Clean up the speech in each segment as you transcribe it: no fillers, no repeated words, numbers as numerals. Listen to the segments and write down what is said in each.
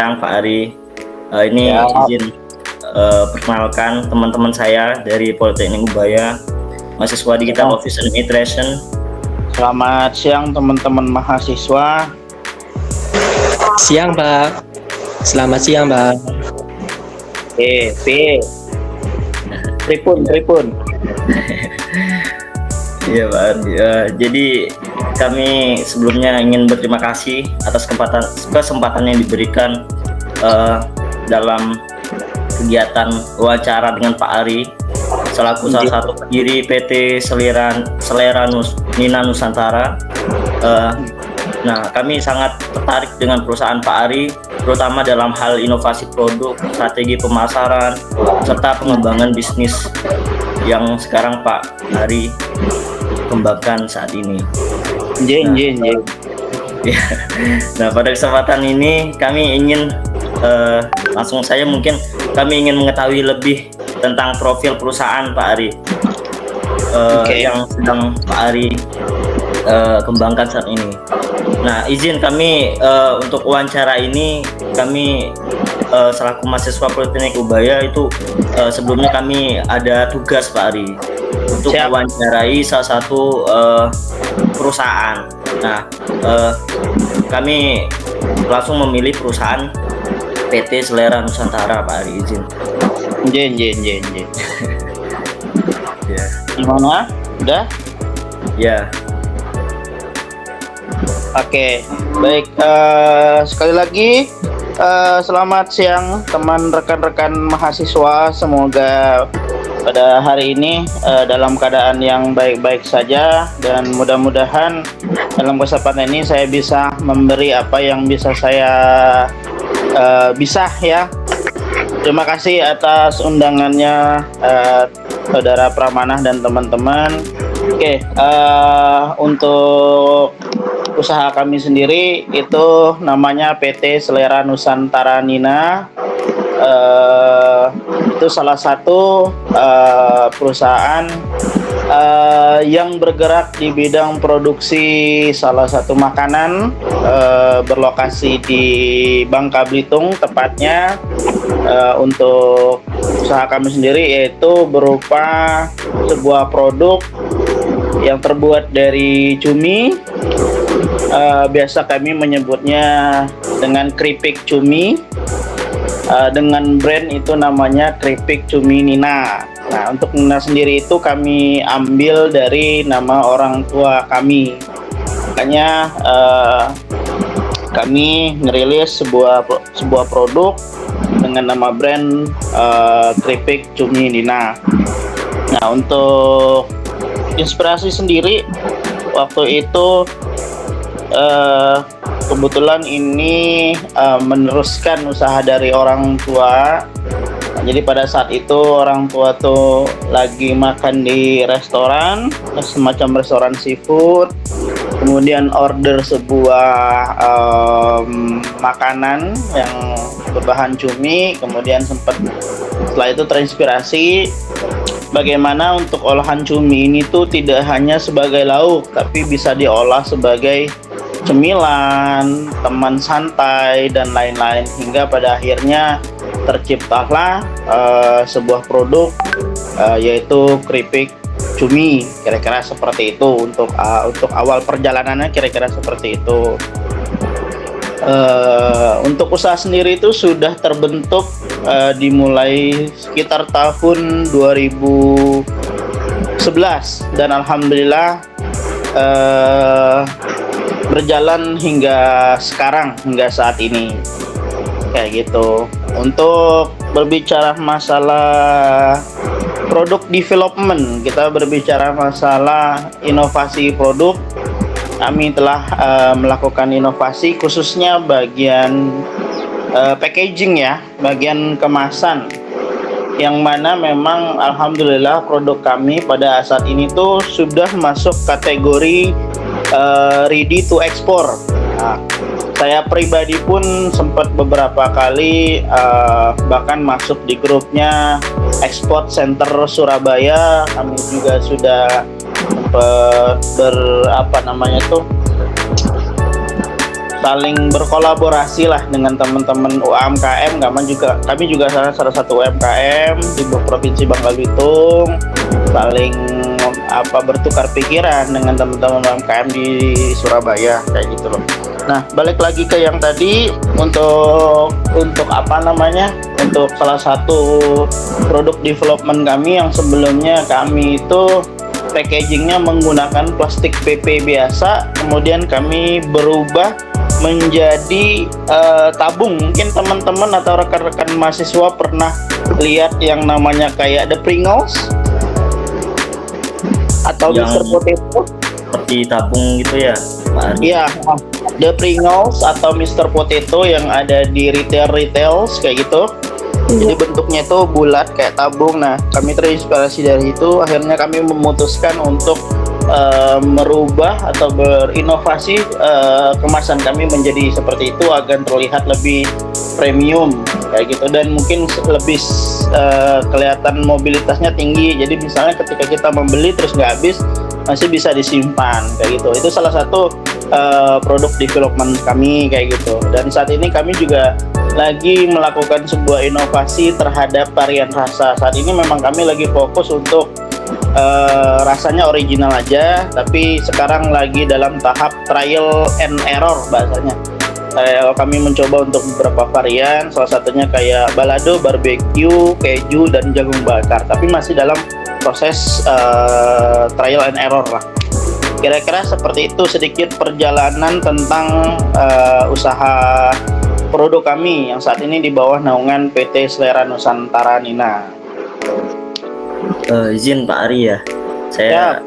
siang Pak Ari. Ini Ya, izin perkenalkan teman-teman saya dari Politeknik Ubaya, mahasiswa Digital ya. Office Administration. Selamat siang teman-teman mahasiswa. Siang, Pak. Selamat siang, Pak. P. Tripun. Iya Pak Ari. Jadi kami sebelumnya ingin berterima kasih atas kesempatan yang diberikan dalam kegiatan wawancara dengan Pak Ari selaku salah satu pendiri PT Selera Nina Nusantara. Nah, kami sangat tertarik dengan perusahaan Pak Ari, terutama dalam hal inovasi produk, strategi pemasaran, serta pengembangan bisnis yang sekarang Pak Ari kembangkan saat ini. Ya. Nah, pada kesempatan ini kami ingin langsung saja mungkin kami ingin mengetahui lebih tentang profil perusahaan Pak Ari yang sedang Pak Ari kembangkan saat ini. Nah, izin kami untuk wawancara ini kami selaku mahasiswa Politeknik Ubaya itu sebelumnya kami ada tugas Pak Ari untuk mewawancarai salah satu perusahaan. Nah, kami langsung memilih perusahaan PT Selera Nusantara Pak Ari, izin. Ya. Gimana? Udah? Ya. Oke, baik. Sekali lagi selamat siang teman rekan-rekan mahasiswa. Semoga pada hari ini dalam keadaan yang baik-baik saja, dan mudah-mudahan dalam kesempatan ini saya bisa memberi apa yang bisa saya ya. Terima kasih atas undangannya Saudara Pramanah dan teman-teman. Oke, untuk usaha kami sendiri itu namanya PT Selera Nusantara Nina. Itu salah satu perusahaan yang bergerak di bidang produksi salah satu makanan, berlokasi di Bangka Belitung tepatnya. Untuk usaha kami sendiri yaitu berupa sebuah produk yang terbuat dari cumi. Biasa kami menyebutnya dengan keripik cumi, dengan brand itu namanya keripik cumi Nina. Nah, untuk Nina sendiri itu kami ambil dari nama orang tua kami. Makanya kami ngerilis sebuah produk dengan nama brand keripik cumi Nina. Nah, untuk inspirasi sendiri waktu itu kebetulan ini meneruskan usaha dari orang tua. Jadi pada saat itu orang tua tuh lagi makan di restoran, semacam restoran seafood, kemudian order sebuah makanan yang berbahan cumi, kemudian setelah itu terinspirasi bagaimana untuk olahan cumi ini tuh tidak hanya sebagai lauk, tapi bisa diolah sebagai cemilan, teman santai, dan lain-lain, hingga pada akhirnya terciptalah sebuah produk yaitu keripik cumi. Kira-kira seperti itu untuk awal perjalanannya, kira-kira seperti itu. Untuk usaha sendiri itu sudah terbentuk dimulai sekitar tahun 2011, dan alhamdulillah berjalan hingga sekarang, hingga saat ini kayak gitu. Untuk berbicara masalah produk development, kita berbicara masalah inovasi produk. Kami telah melakukan inovasi khususnya bagian packaging ya, bagian kemasan, yang mana memang alhamdulillah produk kami pada saat ini tuh sudah masuk kategori ready to export. Nah, saya pribadi pun sempat beberapa kali bahkan masuk di grupnya Export Center Surabaya. Kami juga sudah saling berkolaborasi lah dengan teman-teman UMKM. Kami juga salah satu UMKM di Provinsi Bangka Belitung, saling bertukar pikiran dengan teman-teman UMKM di Surabaya kayak gitu loh. Nah, balik lagi ke yang tadi untuk untuk salah satu produk development kami yang sebelumnya kami itu packagingnya menggunakan plastik PP biasa, kemudian kami berubah menjadi tabung. Mungkin teman-teman atau rekan-rekan mahasiswa pernah lihat yang namanya kayak The Pringles atau Yang Mr. Potato. Seperti tabung gitu ya, Pak Ari? Iya, The Pringles atau Mr. Potato yang ada di retail kayak gitu. Jadi bentuknya itu bulat kayak tabung. Nah, kami terinspirasi dari itu, akhirnya kami memutuskan untuk merubah atau berinovasi kemasan kami menjadi seperti itu agar terlihat lebih premium kayak gitu, dan mungkin lebih kelihatan mobilitasnya tinggi. Jadi misalnya ketika kita membeli terus nggak habis, masih bisa disimpan kayak gitu. Itu salah satu produk development kami kayak gitu. Dan saat ini kami juga lagi melakukan sebuah inovasi terhadap varian rasa. Saat ini memang kami lagi fokus untuk rasanya original aja, tapi sekarang lagi dalam tahap trial and error bahasanya. Kami mencoba untuk beberapa varian, salah satunya kayak balado, barbecue, keju, dan jagung bakar, tapi masih dalam proses trial and error lah. Kira-kira seperti itu sedikit perjalanan tentang usaha produk kami yang saat ini di bawah naungan PT Selera Nusantara Nina. Izin Pak Ari ya, saya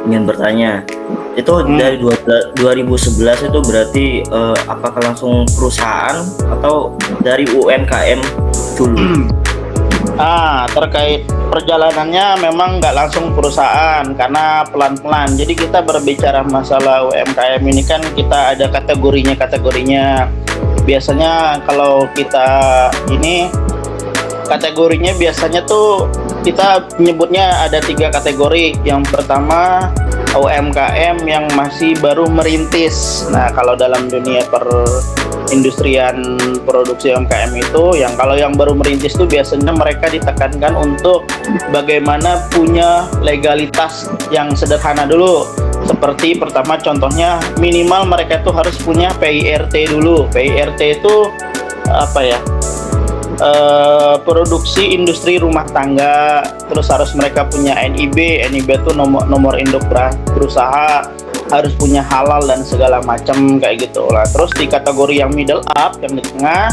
ingin bertanya, itu dari 2011 itu berarti apakah langsung perusahaan atau dari UMKM dulu? Terkait perjalanannya memang nggak langsung perusahaan karena pelan-pelan. Jadi kita berbicara masalah UMKM ini kan kita ada kategorinya. Biasanya kalau kita ini kategorinya biasanya tuh kita menyebutnya ada 3 kategori. Yang pertama UMKM yang masih baru merintis. Nah, kalau dalam dunia perindustrian produksi UMKM itu kalau yang baru merintis itu biasanya mereka ditekankan untuk bagaimana punya legalitas yang sederhana dulu. Seperti pertama contohnya minimal mereka itu harus punya PIRT dulu. PIRT itu apa ya? Produksi industri rumah tangga. Terus harus mereka punya NIB itu nomor induk berusaha, harus punya halal dan segala macam kayak gitu lah. Terus di kategori yang middle up, yang di tengah,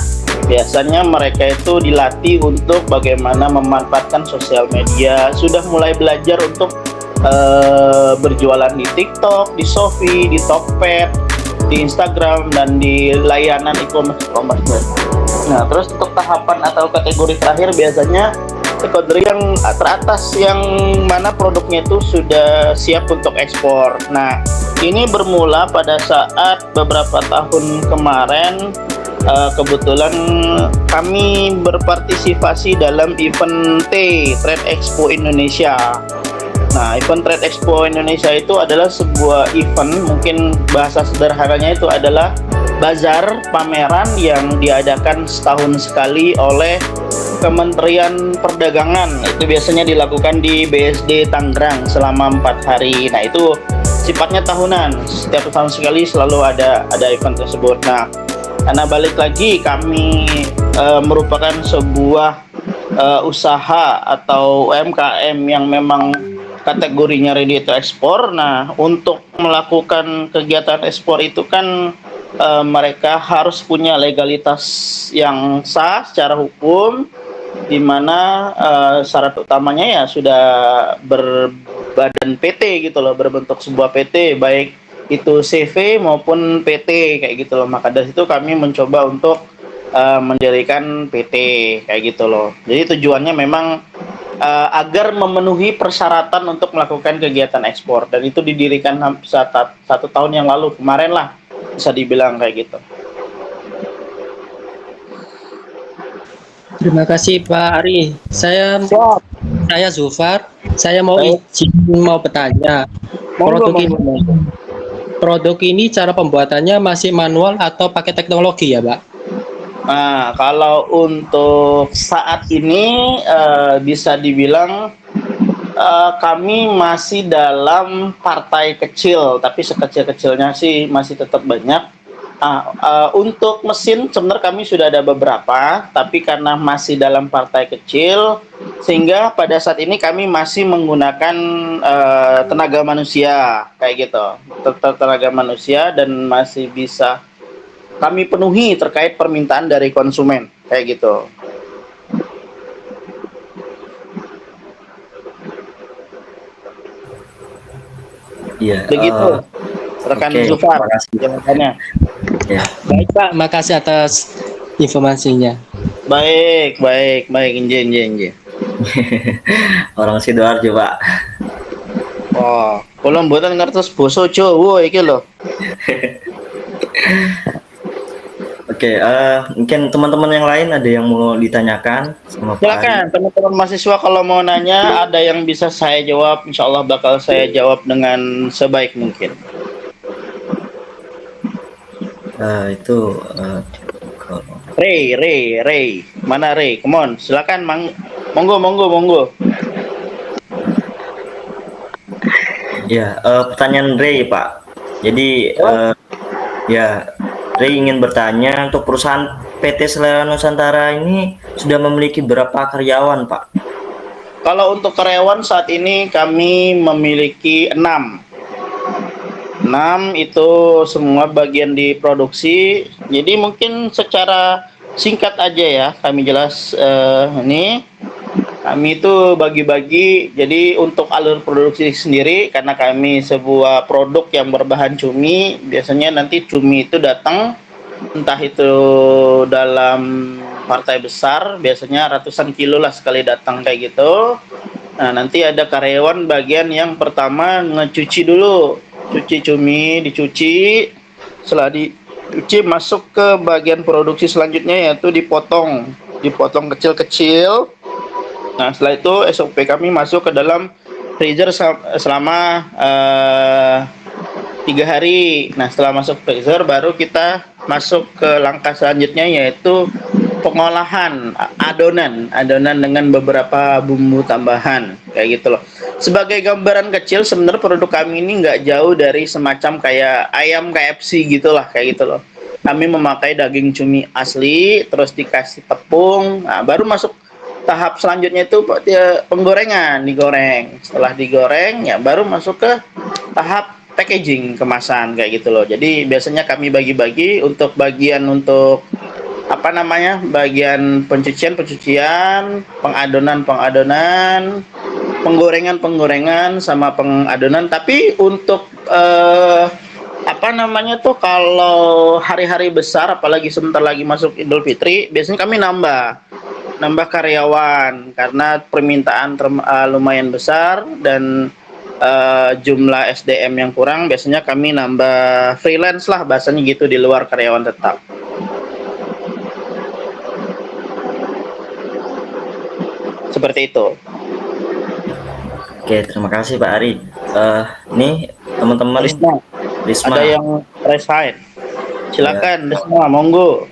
biasanya mereka itu dilatih untuk bagaimana memanfaatkan sosial media, sudah mulai belajar untuk berjualan di TikTok, di Shopee, di Tokped, di Instagram, dan di layanan e-commerce. Nah, terus untuk tahapan atau kategori terakhir biasanya kategori yang teratas yang mana produknya itu sudah siap untuk ekspor. Nah, ini bermula pada saat beberapa tahun kemarin kebetulan kami berpartisipasi dalam event Trade Expo Indonesia. Nah, event Trade Expo Indonesia itu adalah sebuah event, mungkin bahasa sederhananya itu adalah bazar pameran yang diadakan setahun sekali oleh Kementerian Perdagangan. Itu biasanya dilakukan di BSD Tangerang selama 4 hari. Nah, itu sifatnya tahunan, setiap tahun sekali selalu ada event tersebut. Nah, karena balik lagi kami merupakan sebuah usaha atau UMKM yang memang kategorinya ready to export. Nah, untuk melakukan kegiatan ekspor itu kan mereka harus punya legalitas yang sah secara hukum, di mana syarat utamanya ya sudah berbadan PT gitu loh, berbentuk sebuah PT, baik itu CV maupun PT kayak gitu loh. Maka dari itu kami mencoba untuk mendirikan PT kayak gitu loh. Jadi tujuannya memang agar memenuhi persyaratan untuk melakukan kegiatan ekspor, dan itu didirikan satu tahun yang lalu kemarin lah, bisa dibilang kayak gitu. Terima kasih Pak Ari. Saya Zufar. Saya mau izin bertanya. Produk ini produk ini cara pembuatannya masih manual atau pakai teknologi ya, Pak? Nah, kalau untuk saat ini bisa dibilang kami masih dalam partai kecil, tapi sekecil-kecilnya sih masih tetap banyak. Untuk mesin sebenarnya kami sudah ada beberapa, tapi karena masih dalam partai kecil, sehingga pada saat ini kami masih menggunakan tenaga manusia kayak gitu, tetap tenaga manusia dan masih bisa kami penuhi terkait permintaan dari konsumen kayak gitu. Iya. Begitu, rekan Oke, Zufar, terima kasih. jawabannya. Ya. Baik, Pak. Makasih atas informasinya. Baik, baik, baik, Inje, Inje, Inje. Orang Sidoarjo, Pak. Oh, kalau mboten ngertos basa Jawa iki lho. Oke, mungkin teman-teman yang lain ada yang mau ditanyakan sama Pak Ari? Silakan teman-teman mahasiswa kalau mau nanya, ada yang bisa saya jawab, insya Allah bakal saya jawab dengan sebaik mungkin. Itu Ray, mana Ray? Come on, silakan, monggo. ya, pertanyaan Ray, Pak. Jadi ya, Ray ingin bertanya, untuk perusahaan PT Selera Nusantara ini sudah memiliki berapa karyawan, Pak? Kalau untuk karyawan saat ini kami memiliki 6. 6 itu semua bagian di produksi. Jadi mungkin secara singkat aja ya kami jelas ini. Kami itu bagi-bagi, jadi untuk alur produksi sendiri, karena kami sebuah produk yang berbahan cumi, biasanya nanti cumi itu datang, entah itu dalam partai besar, biasanya ratusan kilo lah sekali datang kayak gitu. Nah, nanti ada karyawan bagian yang pertama ngecuci dulu, cuci cumi, dicuci, setelah dicuci masuk ke bagian produksi selanjutnya yaitu dipotong kecil-kecil. Nah, setelah itu SOP kami masuk ke dalam freezer selama 3 hari. Nah, setelah masuk freezer baru kita masuk ke langkah selanjutnya yaitu pengolahan adonan dengan beberapa bumbu tambahan kayak gitu loh. Sebagai gambaran kecil, sebenarnya produk kami ini nggak jauh dari semacam kayak ayam KFC gitulah kayak gitu loh. Kami memakai daging cumi asli, terus dikasih tepung, nah, baru masuk tahap selanjutnya itu penggorengan, digoreng. Setelah digoreng ya baru masuk ke tahap packaging, kemasan kayak gitu loh. Jadi biasanya kami bagi-bagi untuk bagian untuk bagian pencucian, pengadonan, penggorengan sama pengadonan. Tapi untuk kalau hari-hari besar, apalagi sebentar lagi masuk Idul Fitri, biasanya kami nambah karyawan karena permintaan lumayan besar dan jumlah SDM yang kurang, biasanya kami nambah freelance lah bahasanya gitu, di luar karyawan tetap. Seperti itu. Oke, terima kasih Pak Ari. Nih teman-teman, Risma, ada yang resign. Silakan, Risma, monggo.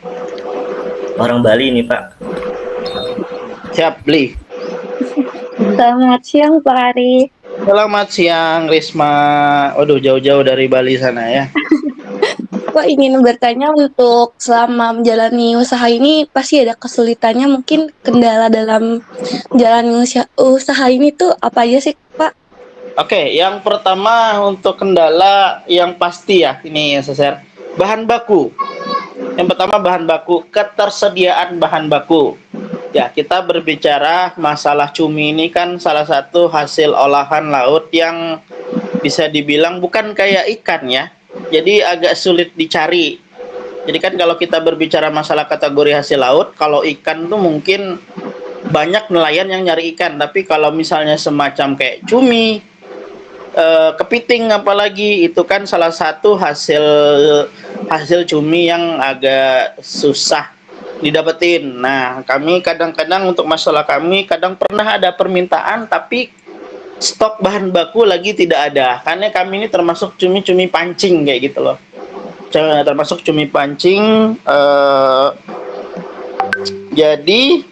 Orang Bali nih Pak. Siap, beli. Selamat siang Pak Ari. Selamat siang Risma. Waduh, jauh-jauh dari Bali sana ya. Pak ingin bertanya, untuk selama menjalani usaha ini pasti ada kesulitannya, mungkin kendala dalam menjalani usaha ini tuh apa aja sih Pak? Oke, yang pertama untuk kendala yang pasti ya, ini ya Seser, bahan baku. Yang pertama bahan baku, ketersediaan bahan baku. Ya, kita berbicara masalah cumi ini kan salah satu hasil olahan laut yang bisa dibilang bukan kayak ikan ya. Jadi agak sulit dicari. Jadi kan kalau kita berbicara masalah kategori hasil laut, kalau ikan tuh mungkin banyak nelayan yang nyari ikan. Tapi kalau misalnya semacam kayak cumi, kepiting apalagi, itu kan salah satu hasil cumi yang agak susah didapetin. Nah, kami kadang-kadang untuk masalah kami kadang pernah ada permintaan tapi stok bahan baku lagi tidak ada, karena kami ini termasuk cumi-cumi pancing kayak gitu loh. Termasuk cumi pancing. Jadi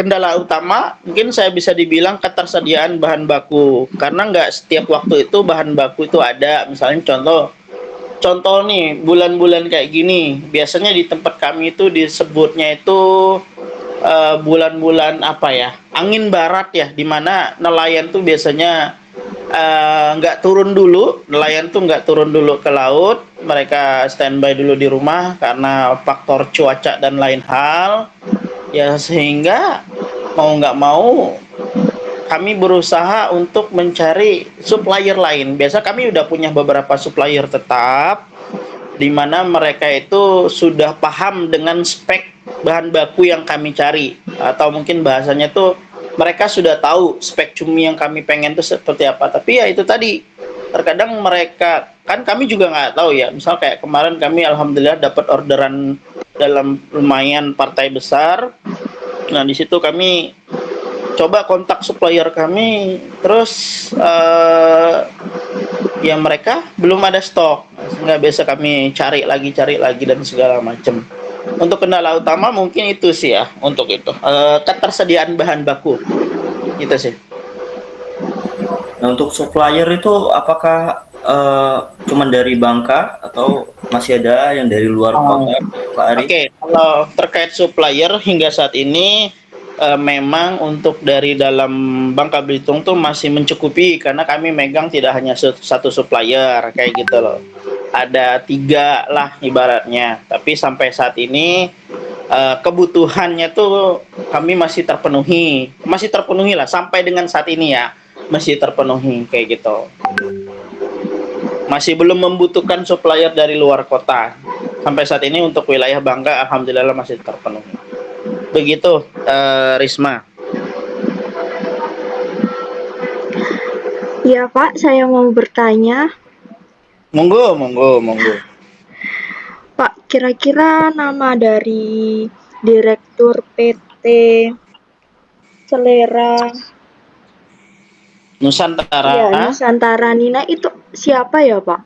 kendala utama mungkin saya bisa dibilang ketersediaan bahan baku, karena nggak setiap waktu itu bahan baku itu ada. Misalnya contoh nih, bulan-bulan kayak gini biasanya di tempat kami itu disebutnya itu bulan-bulan apa ya, angin barat ya, dimana nelayan tuh biasanya nggak turun dulu, nelayan tuh nggak turun dulu ke laut, mereka standby dulu di rumah karena faktor cuaca dan lain hal ya, sehingga mau nggak mau kami berusaha untuk mencari supplier lain. Biasa kami udah punya beberapa supplier tetap, di mana mereka itu sudah paham dengan spek bahan baku yang kami cari, atau mungkin bahasanya tuh mereka sudah tahu spek cumi yang kami pengen tuh seperti apa. Tapi ya itu tadi, terkadang mereka, kan kami juga nggak tahu ya, misal kayak kemarin kami alhamdulillah dapat orderan dalam lumayan partai besar. Nah di situ kami coba kontak supplier kami, terus ya mereka belum ada stok, nggak bisa kami cari lagi dan segala macam. Untuk kendala utama mungkin itu sih ya, untuk itu ketersediaan bahan baku itu sih. Nah, untuk supplier itu apakah cuma dari Bangka atau masih ada yang dari luar kota, Pak Ari? Oke, kalau terkait supplier hingga saat ini memang untuk dari dalam Bangka Belitung tuh masih mencukupi, karena kami megang tidak hanya satu supplier kayak gitu loh. Ada 3 lah ibaratnya. Tapi sampai saat ini kebutuhannya tuh kami masih terpenuhi lah sampai dengan saat ini ya, masih terpenuhi kayak gitu. Masih belum membutuhkan supplier dari luar kota. Sampai saat ini untuk wilayah Bangka alhamdulillah masih terpenuhi. Begitu, Risma. Ya Pak, saya mau bertanya. Monggo. Pak, kira-kira nama dari Direktur PT Selera Nusantara. Nusantara Nina itu siapa ya Pak?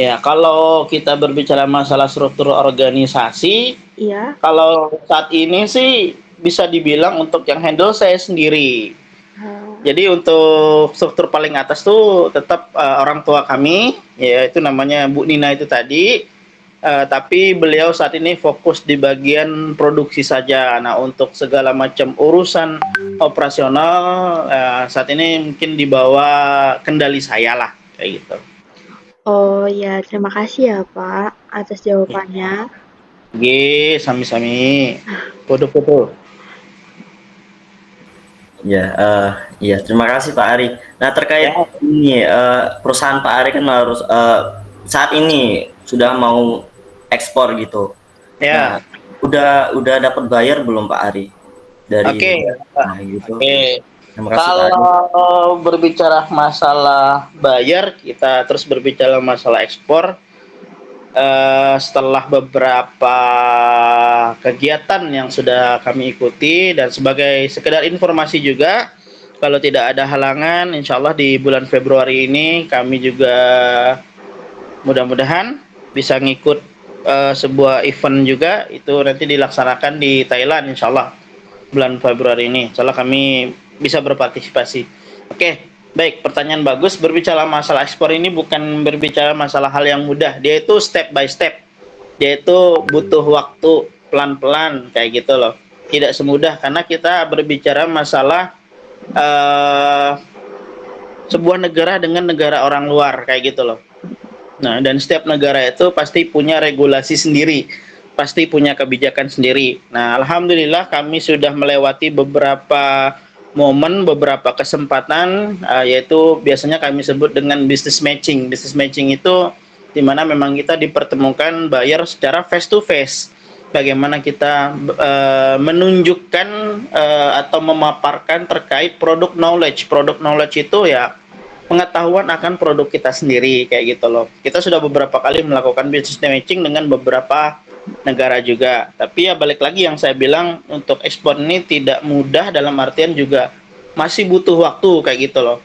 Ya, kalau kita berbicara masalah struktur organisasi, Iya. kalau saat ini sih bisa dibilang untuk yang handle saya sendiri. Jadi untuk struktur paling atas tuh tetap orang tua kami, yaitu namanya Bu Nina itu tadi. Tapi beliau saat ini fokus di bagian produksi saja. Nah, untuk segala macam urusan operasional saat ini mungkin di bawah kendali saya lah, kayak gitu. Oh ya, terima kasih ya Pak atas jawabannya. Oke, sami-sami. Foto-foto. Ya, ya terima kasih Pak Ari. Nah terkait ini perusahaan Pak Ari kan harus saat ini sudah mau ekspor gitu. Ya. Nah, udah dapat bayar belum Pak Ari? Dari nah, gitu. Oke. Terima kasih, Pak Ari. Kalau berbicara masalah bayar, kita terus berbicara masalah ekspor. Setelah beberapa kegiatan yang sudah kami ikuti, dan sebagai sekedar informasi juga, kalau tidak ada halangan, insya Allah di bulan Februari ini kami juga mudah-mudahan bisa ngikut sebuah event juga, itu nanti dilaksanakan di Thailand insya Allah bulan Februari ini. Insya Allah kami bisa berpartisipasi. Oke. Baik, pertanyaan bagus. Berbicara masalah ekspor ini bukan berbicara masalah hal yang mudah. Dia itu step by step. Dia itu butuh waktu pelan-pelan kayak gitu loh. Tidak semudah karena kita berbicara masalah sebuah negara dengan negara orang luar kayak gitu loh. Nah, dan setiap negara itu pasti punya regulasi sendiri, pasti punya kebijakan sendiri. Nah, alhamdulillah kami sudah melewati beberapa momen, beberapa kesempatan, yaitu biasanya kami sebut dengan business matching. Business matching itu di mana memang kita dipertemukan bayar secara face to face. Bagaimana kita menunjukkan atau memaparkan terkait produk knowledge. Produk knowledge itu ya pengetahuan akan produk kita sendiri kayak gitu loh. Kita sudah beberapa kali melakukan business matching dengan beberapa negara juga. Tapi ya balik lagi yang saya bilang, untuk ekspor ini tidak mudah, dalam artian juga masih butuh waktu kayak gitu loh.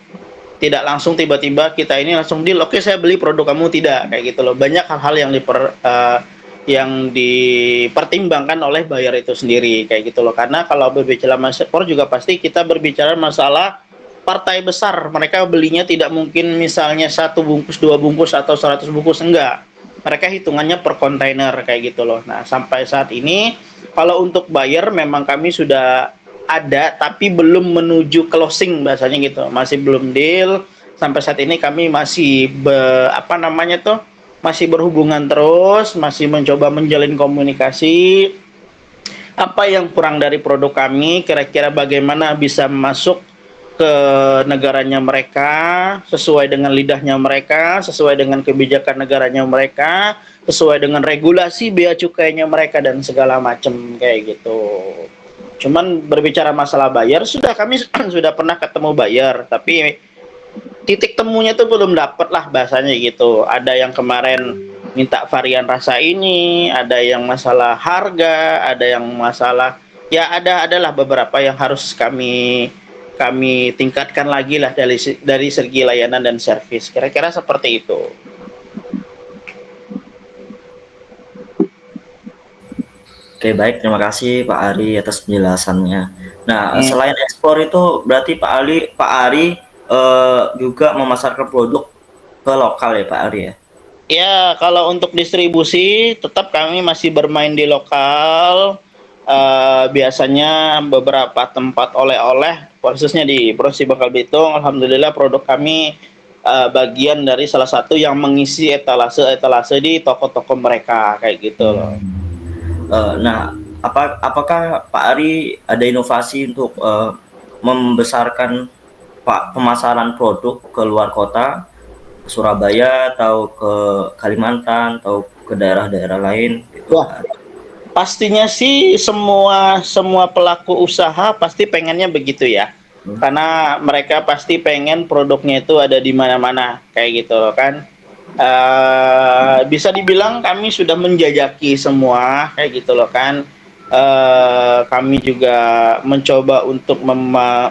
Tidak langsung tiba-tiba kita ini langsung deal, oke saya beli produk kamu, tidak kayak gitu loh. Banyak hal-hal yang dipertimbangkan oleh buyer itu sendiri kayak gitu loh. Karena kalau berbicara masalah ekspor juga pasti kita berbicara masalah partai besar. Mereka belinya tidak mungkin misalnya 1 bungkus, 2 bungkus atau 100 bungkus, enggak. Mereka hitungannya per kontainer kayak gitu loh. Nah, sampai saat ini kalau untuk buyer memang kami sudah ada tapi belum menuju closing bahasanya gitu, masih belum deal. Sampai saat ini kami masih masih berhubungan terus, masih mencoba menjalin komunikasi apa yang kurang dari produk kami, kira-kira bagaimana bisa masuk ke negaranya mereka sesuai dengan lidahnya mereka, sesuai dengan kebijakan negaranya mereka, sesuai dengan regulasi bea cukainya mereka dan segala macam kayak gitu. Cuman berbicara masalah bayar, kami sudah pernah ketemu bayar, tapi titik temunya tuh belum dapet lah bahasanya gitu. Ada yang kemarin minta varian rasa ini, ada yang masalah harga, ada yang masalah ya adalah beberapa yang harus kami tingkatkan lagi lah dari segi layanan dan servis. Kira-kira seperti itu. Oke, baik. Terima kasih Pak Ari atas penjelasannya. Nah, selain ekspor itu berarti Pak Ari juga memasarkan produk ke lokal ya Pak Ari ya? Ya, kalau untuk distribusi tetap kami masih bermain di lokal. Biasanya beberapa tempat oleh-oleh, khususnya di Provinsi Bangka Belitung, alhamdulillah produk kami bagian dari salah satu yang mengisi etalase di toko-toko mereka kayak gitu loh. Nah, apakah Pak Ari ada inovasi untuk membesarkan pemasaran produk ke luar kota, ke Surabaya atau ke Kalimantan atau ke daerah-daerah lain? Wah, pastinya sih semua pelaku usaha pasti pengennya begitu ya. Karena mereka pasti pengen produknya itu ada di mana-mana kayak gitu loh kan. Bisa dibilang kami sudah menjajaki semua kayak gitu loh kan. Kami juga mencoba untuk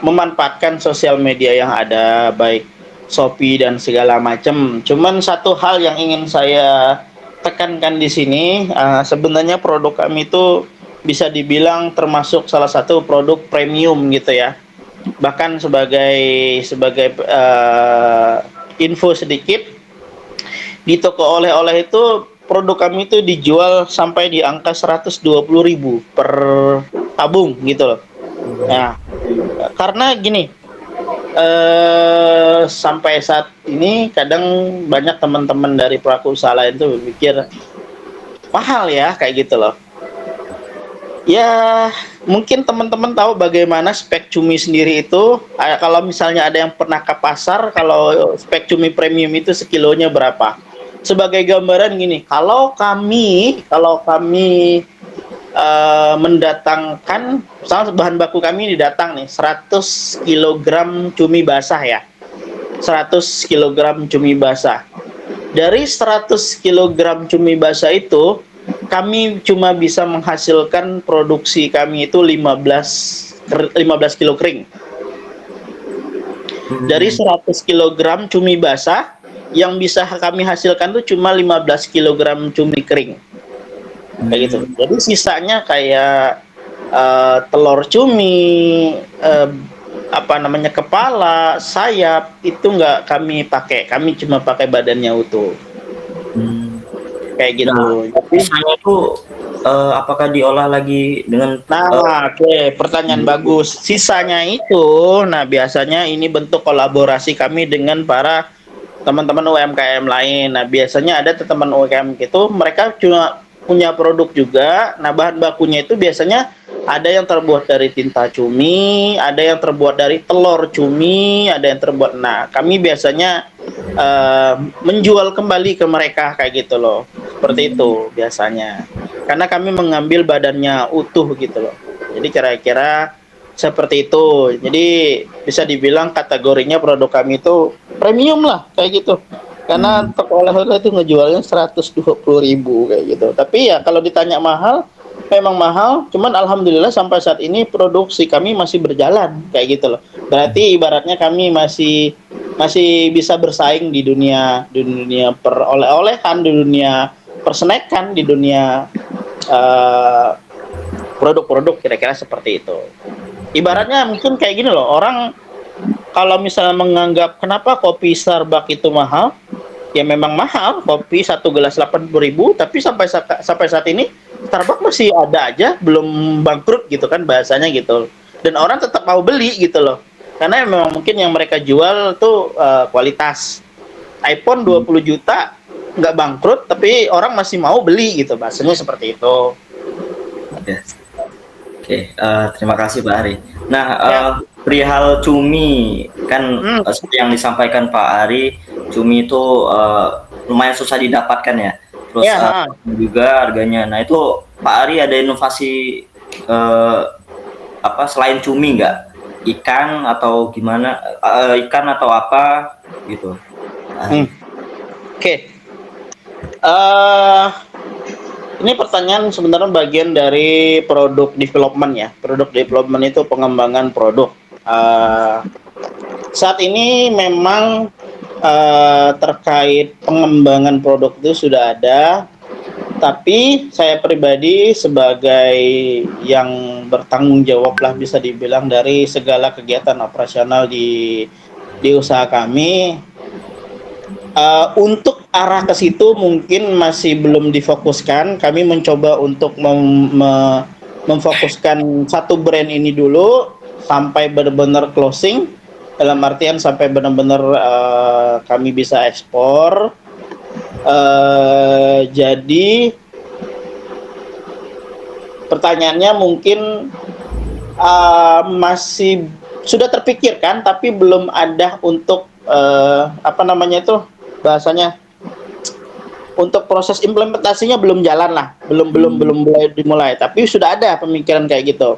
memanfaatkan sosial media yang ada, baik Shopee dan segala macam. Cuman satu hal yang ingin saya tekankan di sini, sebenarnya produk kami itu bisa dibilang termasuk salah satu produk premium gitu ya. Bahkan sebagai info sedikit, di toko oleh-oleh itu produk kami itu dijual sampai di angka 120.000 per tabung gitu loh. Nah, karena gini, sampai saat ini kadang banyak teman-teman dari pelaku usaha lain tuh berpikir mahal ya kayak gitu loh. Ya, mungkin teman-teman tahu bagaimana spek cumi sendiri itu. Kalau misalnya ada yang pernah ke pasar, kalau spek cumi premium itu sekilonya berapa? Sebagai gambaran gini, kalau kami mendatangkan, misalnya bahan baku kami didatang nih 100 kg cumi basah ya, 100 kg cumi basah. Dari 100 kg cumi basah itu kami cuma bisa menghasilkan produksi kami itu 15 kilo kering. Dari 100 kg cumi basah yang bisa kami hasilkan tuh cuma 15 kg cumi kering. Kayak gitu. Jadi sisanya kayak telur cumi, kepala, sayap itu nggak kami pakai. Kami cuma pakai badannya utuh. Kayak gitu. Nah, sisanya itu apakah diolah lagi dengan Pertanyaan bagus. Sisanya itu, nah biasanya ini bentuk kolaborasi kami dengan para teman-teman UMKM lain. Nah, biasanya ada teman UMKM itu mereka cuma punya produk juga. Nah, bahan bakunya itu biasanya ada yang terbuat dari tinta cumi, ada yang terbuat dari telur cumi, ada yang terbuat. Nah, kami biasanya menjual kembali ke mereka kayak gitu loh. Seperti itu biasanya. Karena kami mengambil badannya utuh gitu loh. Jadi kira-kira seperti itu. Jadi bisa dibilang kategorinya produk kami itu premium lah kayak gitu. Karena toko oleh-oleh itu ngejualnya 120.000 kayak gitu. Tapi ya kalau ditanya mahal, memang mahal, cuman alhamdulillah sampai saat ini produksi kami masih berjalan kayak gitu loh. Berarti ibaratnya kami masih masih bisa bersaing di dunia peroleh-olehan, di dunia persenekan, di dunia eh, produk-produk kira-kira seperti itu. Ibaratnya mungkin kayak gini loh, orang kalau misalnya menganggap kenapa kopi Starbucks itu mahal, ya memang mahal, kopi satu gelas 80.000, tapi sampai saat ini Starbucks masih ada aja, belum bangkrut gitu kan bahasanya gitu. Dan orang tetap mau beli gitu loh. Karena memang mungkin yang mereka jual tuh kualitas. iPhone 20 juta nggak bangkrut, tapi orang masih mau beli gitu, bahasanya seperti itu. Oke, terima kasih Pak Ari. Nah, Ya. perihal cumi kan seperti yang disampaikan Pak Ari, cumi itu lumayan susah didapatkan ya. Terus Ya, juga harganya. Nah itu Pak Ari ada inovasi apa selain cumi nggak? Ikan atau gimana? Ikan atau apa gitu? Oke. Ini pertanyaan sebenarnya bagian dari produk development ya. Produk development itu pengembangan produk. Saat ini memang terkait pengembangan produk itu sudah ada, tapi saya pribadi sebagai yang bertanggung jawab lah bisa dibilang dari segala kegiatan operasional di usaha kami. Untuk arah ke situ mungkin masih belum difokuskan. Kami mencoba untuk memfokuskan satu brand ini dulu sampai benar-benar closing. Dalam artian sampai benar-benar kami bisa ekspor. Jadi pertanyaannya mungkin masih sudah terpikirkan, tapi belum ada untuk apa namanya itu bahasanya, untuk proses implementasinya belum jalan lah, belum boleh dimulai, tapi sudah ada pemikiran kayak gitu.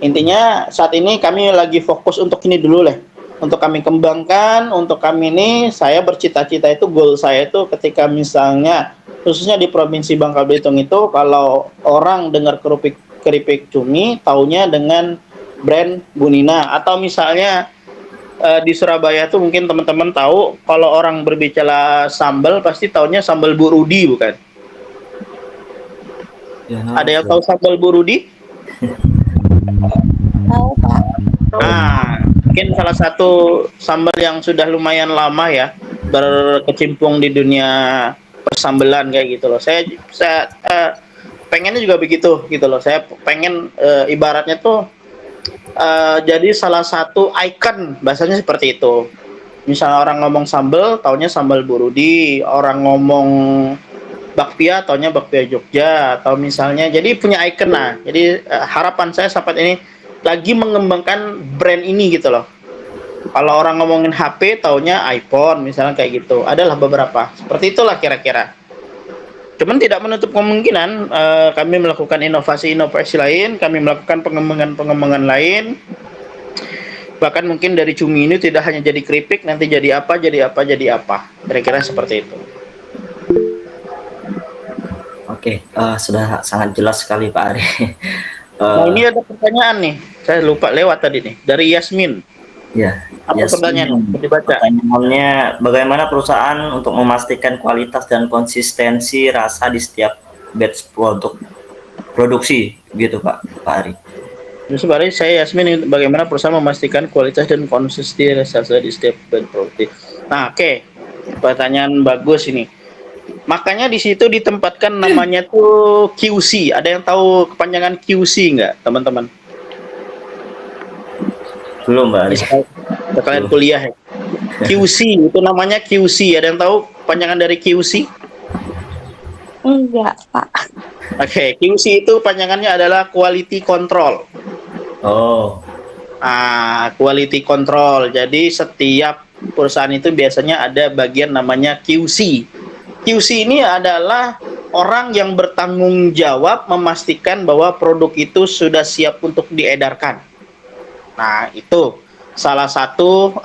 Intinya saat ini kami lagi fokus untuk ini dulu lah, untuk kami kembangkan. Untuk kami ini, saya bercita-cita itu, goal saya itu ketika misalnya khususnya di Provinsi Bangka Belitung itu, kalau orang dengar keripik cumi taunya dengan brand Bunina, atau misalnya di Surabaya tuh mungkin teman-teman tahu, kalau orang berbicara sambal pasti taunya sambal Bu Rudi, bukan? Ya, Ada yang tahu sambal Bu Rudi? Tahu Pak. Nah, mungkin salah satu sambal yang sudah lumayan lama ya berkecimpung di dunia persambelan kayak gitu loh. Saya pengennya juga begitu gitu loh. Saya pengen ibaratnya tuh jadi salah satu ikon, bahasanya seperti itu. Misalnya orang ngomong sambal, taunya sambal Bu Rudi. Orang ngomong bakpia, taunya bakpia Jogja. Atau misalnya, jadi punya ikon lah. Jadi harapan saya saat ini lagi mengembangkan brand ini gitu loh. Kalau orang ngomongin HP, taunya iPhone, misalnya kayak gitu. Adalah beberapa. Seperti itulah kira-kira. Cuman tidak menutup kemungkinan kami melakukan inovasi-inovasi lain, kami melakukan pengembangan-pengembangan lain. Bahkan mungkin dari cumi ini tidak hanya jadi keripik, nanti jadi apa. Kira-kira seperti itu. Oke, sudah sangat jelas sekali Pak Ari. Nah, ini ada pertanyaan nih, saya lupa lewat tadi nih, dari Yasmin. Ya, Apa pertanyaannya? Dibaca. Pertanyaannya, bagaimana perusahaan untuk memastikan kualitas dan konsistensi rasa di setiap batch produksi, gitu Pak Ari? Sebenarnya saya Yasmin, bagaimana perusahaan memastikan kualitas dan konsistensi rasa di setiap batch produksi. Nah, oke. Pertanyaan bagus ini. Makanya di situ ditempatkan namanya tuh QC. Ada yang tahu kepanjangan QC nggak, teman-teman? Belum Pak Ari. Kalian kuliah ya. QC itu namanya QC. Ada yang tahu panjangan dari QC? Enggak Pak. Oke, QC itu panjangannya adalah quality control. Oh, Quality control. Jadi setiap perusahaan itu biasanya ada bagian namanya QC. QC ini adalah orang yang bertanggung jawab memastikan bahwa produk itu sudah siap untuk diedarkan. Nah, itu salah satu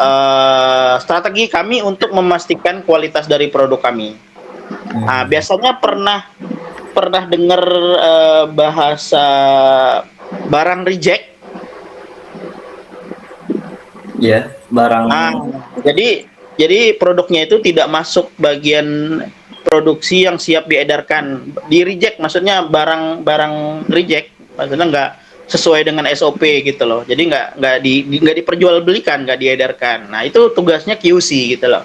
strategi kami untuk memastikan kualitas dari produk kami. Biasanya pernah pernah dengar bahasa barang reject? Ya, barang. Nah, jadi produknya itu tidak masuk bagian produksi yang siap diedarkan. Di reject maksudnya barang reject, maksudnya nggak sesuai dengan SOP gitu loh. Jadi nggak diperjualbelikan, nggak diedarkan. Nah, itu tugasnya QC gitu loh.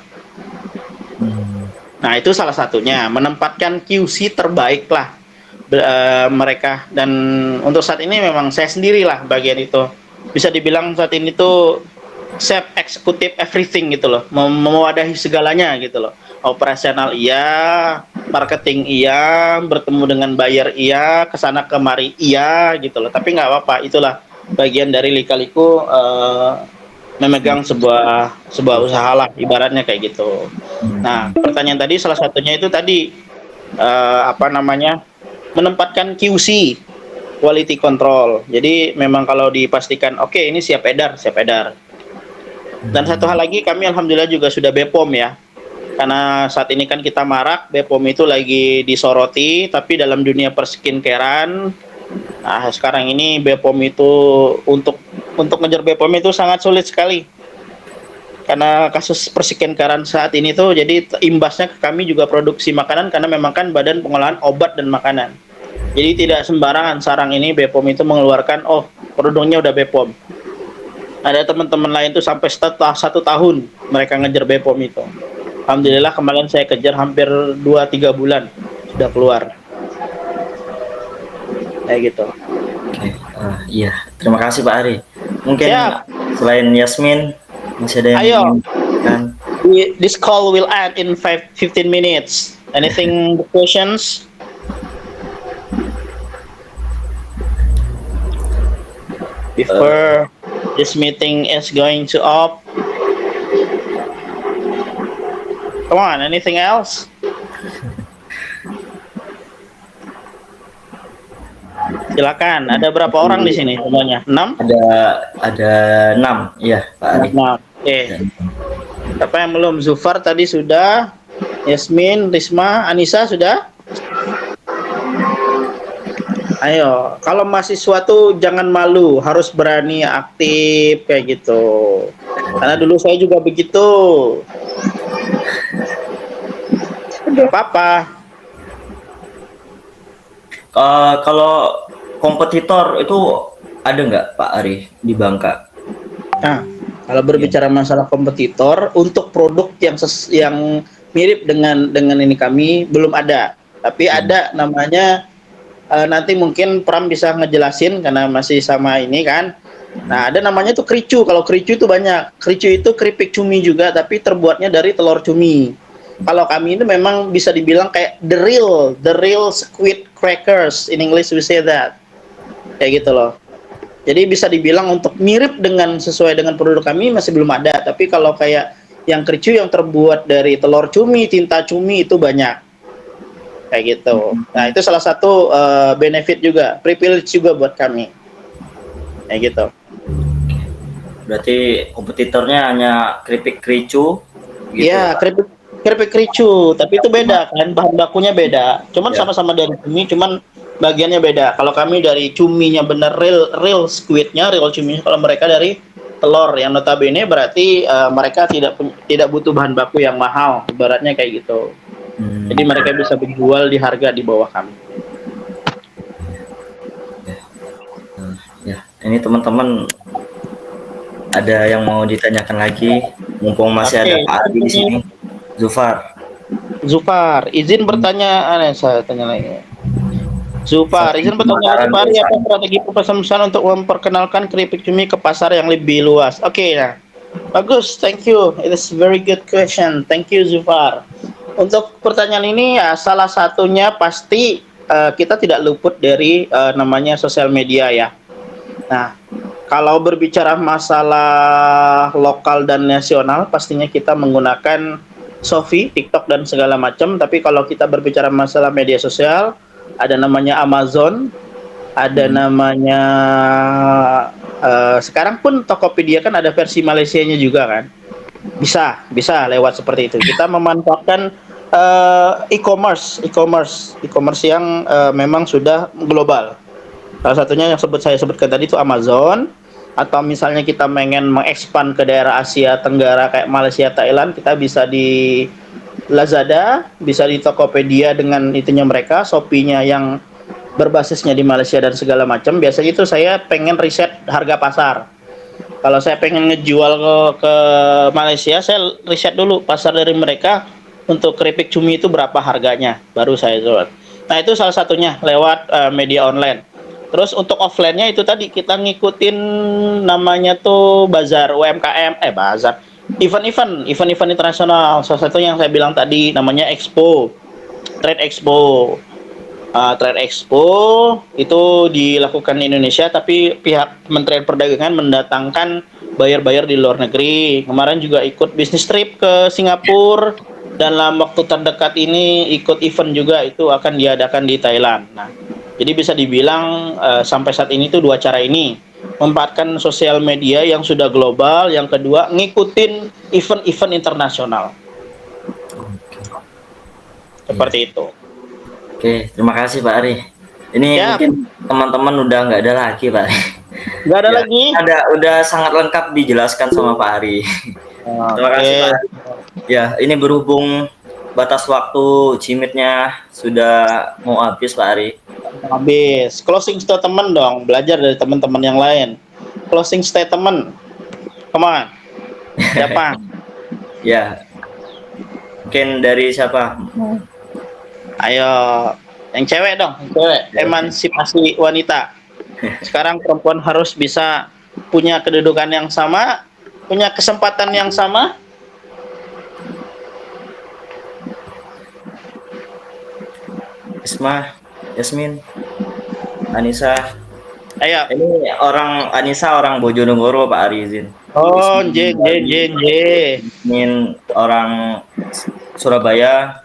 Nah, itu salah satunya, menempatkan QC terbaik lah mereka. Dan untuk saat ini memang saya sendirilah bagian itu. Bisa dibilang saat ini tuh chef eksekutif everything gitu loh, mewadahi segalanya gitu loh. Operasional iya, marketing iya, bertemu dengan buyer iya, kesana kemari iya gitu loh. Tapi nggak apa-apa, itulah bagian dari lika-liku memegang sebuah usaha lah, ibaratnya kayak gitu. Nah, pertanyaan tadi salah satunya itu tadi menempatkan QC, quality control. Jadi memang kalau dipastikan oke, ini siap edar, siap edar. Dan satu hal lagi, kami alhamdulillah juga sudah BPOM ya. Karena saat ini kan kita marak, BPOM itu lagi disoroti, tapi dalam dunia perskincarean, nah sekarang ini BPOM itu untuk ngejar BPOM itu sangat sulit sekali. Karena kasus perskincarean saat ini tuh, jadi imbasnya ke kami juga produksi makanan, karena memang kan Badan Pengolahan Obat dan Makanan. Jadi tidak sembarangan sekarang ini BPOM itu mengeluarkan, oh produknya udah BPOM. Ada teman-teman lain tuh sampai setelah 1 tahun mereka ngejar BPOM itu. Alhamdulillah kemarin saya kejar hampir 2-3 bulan sudah keluar. Kayak gitu. Oke, iya. Terima kasih Pak Ari. Mungkin Siap. selain Yasmin masih ada yang Ayo. kan? This call will end in 15 minutes. Anything questions? Before this meeting is going to off. Come on, anything else? Silakan. Ada berapa orang di sini semuanya? 6? Ada 6, iya Pak Ari. Nah, oke. Siapa yang belum? Zufar tadi sudah. Yasmin, Risma, Anissa sudah? Ayo, kalau mahasiswa tuh jangan malu, harus berani aktif kayak gitu. Karena dulu saya juga begitu. Gak apa-apa. Kalau kompetitor itu ada nggak Pak Ari di Bangka? Nah, kalau berbicara masalah kompetitor untuk produk yang mirip dengan ini kami belum ada. Tapi ada namanya nanti mungkin Pram bisa ngejelasin karena masih sama ini kan. Nah, ada namanya tuh kricu. Kalau kricu itu banyak. Kricu itu keripik cumi juga tapi terbuatnya dari telur cumi. Kalau kami itu memang bisa dibilang kayak the real squid crackers, in English we say that. Kayak gitu loh. Jadi bisa dibilang untuk mirip sesuai dengan produk kami masih belum ada. Tapi kalau kayak yang kricu yang terbuat dari telur cumi, tinta cumi itu banyak. Kayak gitu. Nah, itu salah satu benefit juga, privilege juga buat kami. Kayak gitu. Berarti kompetitornya hanya keripik kricu gitu. Iya, keripik kricu, tapi itu beda kan, bahan bakunya beda. Cuman Ya. sama-sama dari cumi, cuman bagiannya beda. Kalau kami dari cuminya bener real squidnya, real cuminya. Kalau mereka dari telur yang notabene berarti mereka tidak butuh bahan baku yang mahal, ibaratnya kayak gitu. Jadi mereka bisa menjual di harga di bawah kami. Ya, ini teman-teman ada yang mau ditanyakan lagi, mumpung masih ada Oke. Pak Ari di sini. Zufar, izin bertanya, saya tanya lagi. Zufar, izin bertanya Pak Ari, apa strategi pemesan untuk memperkenalkan keripik cumi ke pasar yang lebih luas? Oke, nah. Bagus, thank you. It is very good question. Thank you Zufar. Untuk pertanyaan ini ya salah satunya pasti kita tidak luput dari namanya sosial media ya. Nah, kalau berbicara masalah lokal dan nasional pastinya kita menggunakan Shopee, TikTok dan segala macam. Tapi kalau kita berbicara masalah media sosial, ada namanya Amazon, ada namanya sekarang pun Tokopedia kan ada versi Malaysianya juga kan. Bisa lewat seperti itu. Kita memanfaatkan e-commerce yang memang sudah global. Salah satunya yang saya sebutkan tadi itu Amazon, atau misalnya kita pengen mengekspan ke daerah Asia Tenggara kayak Malaysia, Thailand, kita bisa di Lazada, bisa di Tokopedia dengan itunya mereka, Shopee-nya yang berbasisnya di Malaysia dan segala macam. Biasanya itu saya pengen riset harga pasar. Kalau saya pengen ngejual ke Malaysia, saya riset dulu pasar dari mereka untuk keripik cumi itu berapa harganya, baru saya jual. Nah itu salah satunya lewat media online. Terus untuk offline-nya itu tadi kita ngikutin namanya tuh bazar UMKM, bazar event-event internasional. Salah satu yang saya bilang tadi namanya Expo, Trade Expo. Trade Expo itu dilakukan di Indonesia, tapi pihak Kementerian Perdagangan mendatangkan buyer-buyer di luar negeri. Kemarin juga ikut bisnis trip ke Singapura, dan dalam waktu terdekat ini ikut event juga, itu akan diadakan di Thailand. Nah, jadi bisa dibilang sampai saat ini tuh dua cara ini, memanfaatkan sosial media yang sudah global, yang kedua ngikutin event-event internasional. Seperti itu. Oke, terima kasih Pak Ari. Ini Ya. mungkin teman-teman udah nggak ada lagi Pak Ari. Nggak ada Ya, lagi? udah sangat lengkap dijelaskan sama Pak Ari. Terima kasih Pak Ari. Ya, ini berhubung batas waktu Cimitnya sudah mau habis Pak Ari. Habis. Closing statement dong, belajar dari teman-teman yang lain. Closing statement. Come on. Siapa? Ya, mungkin dari siapa? Ayo, yang cewek dong, yang cewek. Emansipasi wanita. Sekarang perempuan harus bisa punya kedudukan yang sama, punya kesempatan yang sama. Isma, Yasmin, Anissa. Ayo. Ini Anissa orang Bojonegoro Pak Ari izin. Oh, J. Yasmin orang Surabaya.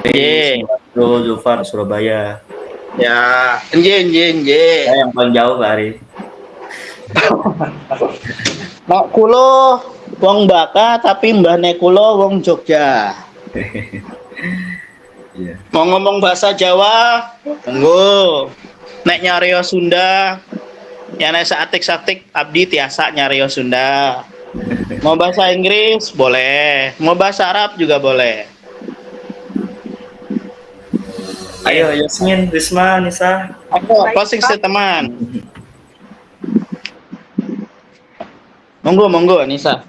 J. Zulfar Surabaya. Ya, J. Saya yang paling jauh Pak Ari. Mak kulo wong Baka tapi mbahne kulo wong Jogja. Iya. Mau ngomong bahasa Jawa, monggo. Nek nyaryo Sunda, ya nek satik-satik abdi tiasa nyaryo Sunda. Mau bahasa Inggris boleh, mau bahasa Arab juga boleh. Ayo Yasmin, Risma, Nisa. Apa closing statement? Monggo Anissa.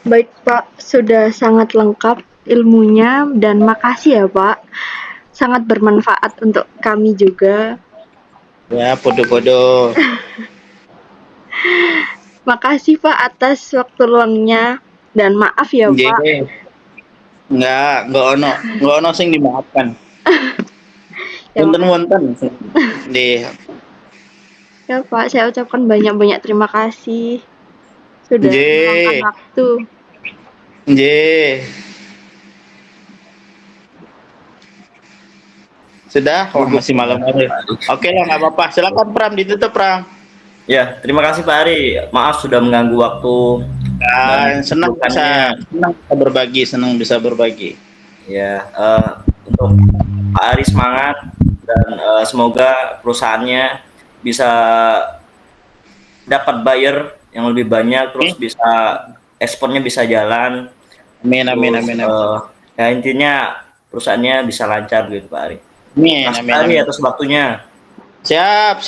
Baik Pak, sudah sangat lengkap ilmunya dan makasih ya Pak. Sangat bermanfaat untuk kami juga. Ya, podo-podo. Makasih Pak atas waktu luangnya dan maaf ya Pak. Enggak ono sing dimaafkan. Ya, Wonten di ya Pak, saya ucapkan banyak-banyak terima kasih sudah J. meluangkan waktu. J. Sudah? Oh, masih malam hari. Oke lah, nggak apa-apa. Silakan Pram, ditutup Pram. Ya, terima kasih Pak Ari. Maaf sudah mengganggu waktu. Senang bisa berbagi. Ya, untuk Pak Ari semangat dan semoga perusahaannya bisa dapat buyer yang lebih banyak, terus bisa ekspornya bisa jalan. Amin. Ya intinya perusahaannya bisa lancar gitu Pak Ari. Amin. Atas waktunya. Siap.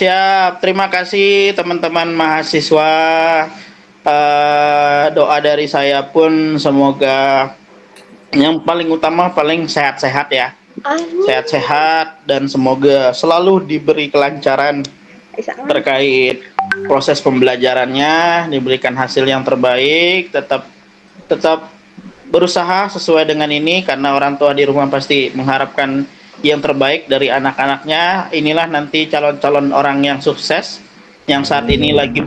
Terima kasih teman-teman mahasiswa. Doa dari saya pun semoga yang paling utama paling sehat-sehat ya. Sehat-sehat dan semoga selalu diberi kelancaran terkait proses pembelajarannya, diberikan hasil yang terbaik, tetap berusaha sesuai dengan ini, karena orang tua di rumah pasti mengharapkan yang terbaik dari anak-anaknya. Inilah nanti calon-calon orang yang sukses, yang saat ini lagi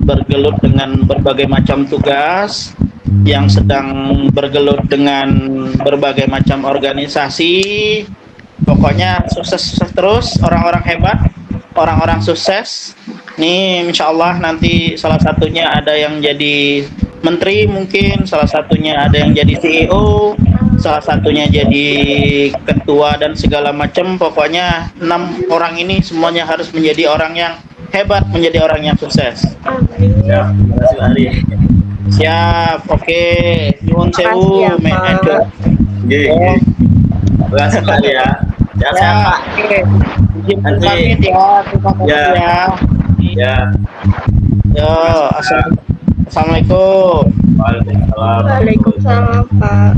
bergelut dengan berbagai macam tugas, yang sedang bergelut dengan berbagai macam organisasi. Pokoknya sukses terus, orang-orang hebat, orang-orang sukses. Nih insya Allah nanti salah satunya ada yang jadi menteri, mungkin salah satunya ada yang jadi CEO, salah satunya jadi ketua dan segala macam. Pokoknya 6 orang ini semuanya harus menjadi orang yang hebat, menjadi orang yang sukses. Ya, terima kasih Pak Ari. Siap, oke. Nyuwun Makasih sewu, ya, Mek Pak. Edo. Oke, oke. Terima kasih Pak Ari ya. Sehat Ya, Pak. oke. Izin Nanti- pamit ya, terima kasih Ya. ya. Ya. Yo, assalamualaikum. Waalaikumsalam. Waalaikumsalam Pak.